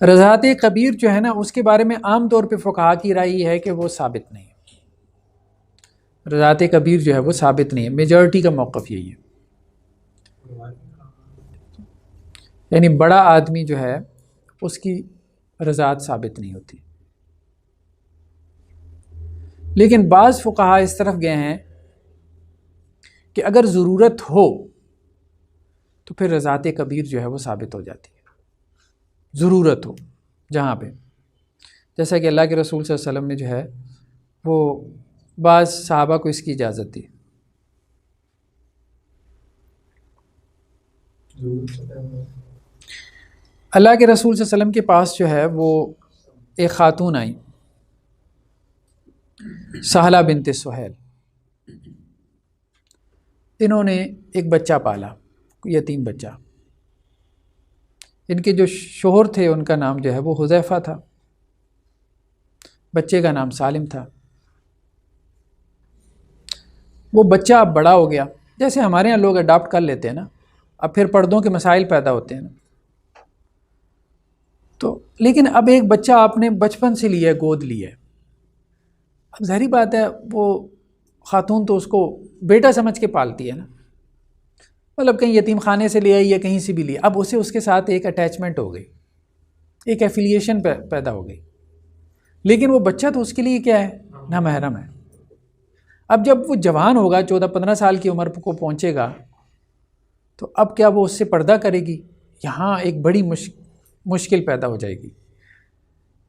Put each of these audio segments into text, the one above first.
رضاعت کبیر جو ہے نا اس کے بارے میں عام طور پہ فقہا کی رائے یہ ہے کہ وہ ثابت نہیں ہے، رضاعت کبیر جو ہے وہ ثابت نہیں ہے، میجورٹی کا موقف یہی ہے، یعنی بڑا آدمی جو ہے اس کی رضاعت ثابت نہیں ہوتی۔ لیکن بعض فقہا اس طرف گئے ہیں کہ اگر ضرورت ہو تو پھر رضاعت کبیر جو ہے وہ ثابت ہو جاتی ہے، ضرورت ہو جہاں پہ، جیسا کہ اللہ کے رسول صلی اللہ علیہ وسلم نے جو ہے وہ بعض صحابہ کو اس کی اجازت دی۔ اللہ کے رسول صلی اللہ علیہ وسلم کے پاس جو ہے وہ ایک خاتون آئی، سہلہ بنت سہیل، انہوں نے ایک بچہ پالا، یتیم بچہ۔ ان کے جو شوہر تھے ان کا نام جو ہے وہ حذیفہ تھا، بچے کا نام سالم تھا۔ وہ بچہ اب بڑا ہو گیا، جیسے ہمارے یہاں لوگ اڈاپٹ کر لیتے ہیں نا، اب پھر پردوں کے مسائل پیدا ہوتے ہیں نا، تو لیکن اب ایک بچہ آپ نے بچپن سے لیا ہے، گود لیا ہے، اب ظاہری بات ہے وہ خاتون تو اس کو بیٹا سمجھ کے پالتی ہے نا، مطلب کہیں یتیم خانے سے لیا یا کہیں سے بھی لیا، اب اسے اس کے ساتھ ایک اٹیچمنٹ ہو گئی، ایک ایفیلیشن پیدا ہو گئی، لیکن وہ بچہ تو اس کے لیے کیا ہے، نامحرم ہے۔ اب جب وہ جوان ہوگا، 14-15 سال کی عمر کو پہنچے گا، تو اب کیا وہ اس سے پردہ کرے گی؟ یہاں ایک بڑی مشکل پیدا ہو جائے گی۔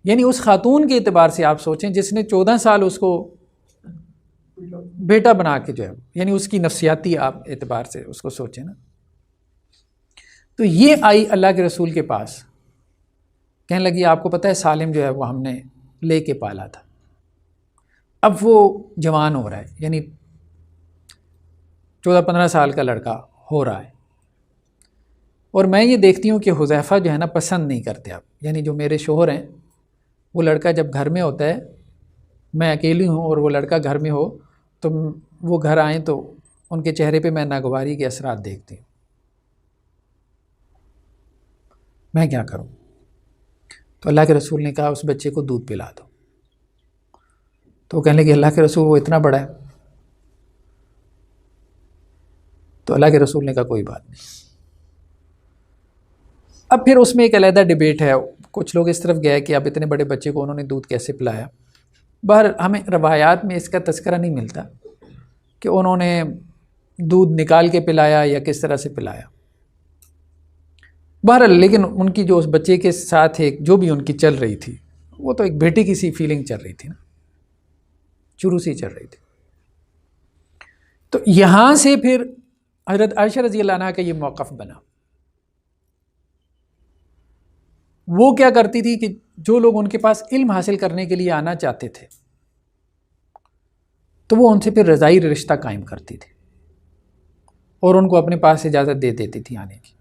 یعنی اس خاتون کے اعتبار سے آپ سوچیں جس نے 14 سال اس کو بیٹا بنا کے جو ہے، یعنی اس کی نفسیاتی آپ اعتبار سے اس کو سوچیں نا، تو یہ آئی اللہ کے رسول کے پاس، کہنے لگی آپ کو پتہ ہے سالم جو ہے وہ ہم نے لے کے پالا تھا، اب وہ جوان ہو رہا ہے، یعنی 14-15 سال کا لڑکا ہو رہا ہے، اور میں یہ دیکھتی ہوں کہ حذیفہ جو ہے نا پسند نہیں کرتے اب، یعنی جو میرے شوہر ہیں وہ لڑکا جب گھر میں ہوتا ہے، میں اکیلی ہوں اور وہ لڑکا گھر میں ہو تو وہ گھر آئیں تو ان کے چہرے پہ میں ناگواری کے اثرات دیکھتی ہوں، میں کیا کروں؟ تو اللہ کے رسول نے کہا اس بچے کو دودھ پلا دو، تو وہ کہنے لگے اللہ کے رسول وہ اتنا بڑا ہے، تو اللہ کے رسول نے کہا کوئی بات نہیں۔ اب پھر اس میں ایک علیحدہ ڈیبیٹ ہے، کچھ لوگ اس طرف گئے کہ اب اتنے بڑے بچے کو انہوں نے دودھ کیسے پلایا، بہر ہمیں روایات میں اس کا تذکرہ نہیں ملتا کہ انہوں نے دودھ نکال کے پلایا یا کس طرح سے پلایا، بہرحال لیکن ان کی جو اس بچے کے ساتھ ایک جو بھی ان کی چل رہی تھی وہ تو ایک بیٹے کی سی فیلنگ چل رہی تھی نا، شروع سے ہی چل رہی تھی۔ تو یہاں سے پھر حضرت عائشہ رضی اللہ عنہا کا یہ موقف بنا، وہ کیا کرتی تھی کہ جو لوگ ان کے پاس علم حاصل کرنے کے لیے آنا چاہتے تھے تو وہ ان سے پھر رضائی رشتہ قائم کرتی تھی اور ان کو اپنے پاس اجازت دے دیتی تھی آنے کی،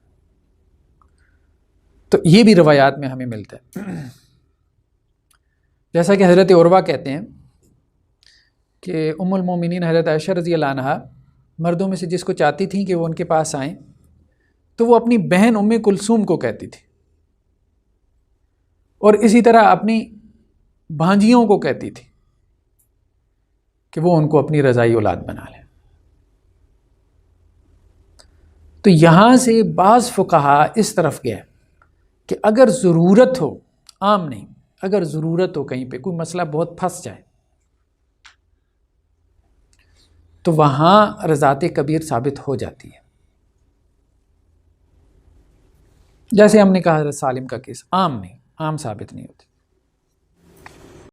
تو یہ بھی روایات میں ہمیں ملتا ہے۔ جیسا کہ حضرت عروہ کہتے ہیں کہ ام المومنین حضرت عائشہ رضی اللہ عنہا مردوں میں سے جس کو چاہتی تھیں کہ وہ ان کے پاس آئیں تو وہ اپنی بہن ام کلثوم کو کہتی تھی، اور اسی طرح اپنی بھانجیوں کو کہتی تھی کہ وہ ان کو اپنی رضائی اولاد بنا لیں۔ تو یہاں سے بعض فقہا اس طرف گئے کہ اگر ضرورت ہو، عام نہیں، اگر ضرورت ہو کہیں پہ کوئی مسئلہ بہت پھنس جائے تو وہاں رضاعت کبیر ثابت ہو جاتی ہے، جیسے ہم نے کہا حضرت سالم کا کیس، عام نہیں، عام ثابت نہیں ہوتی۔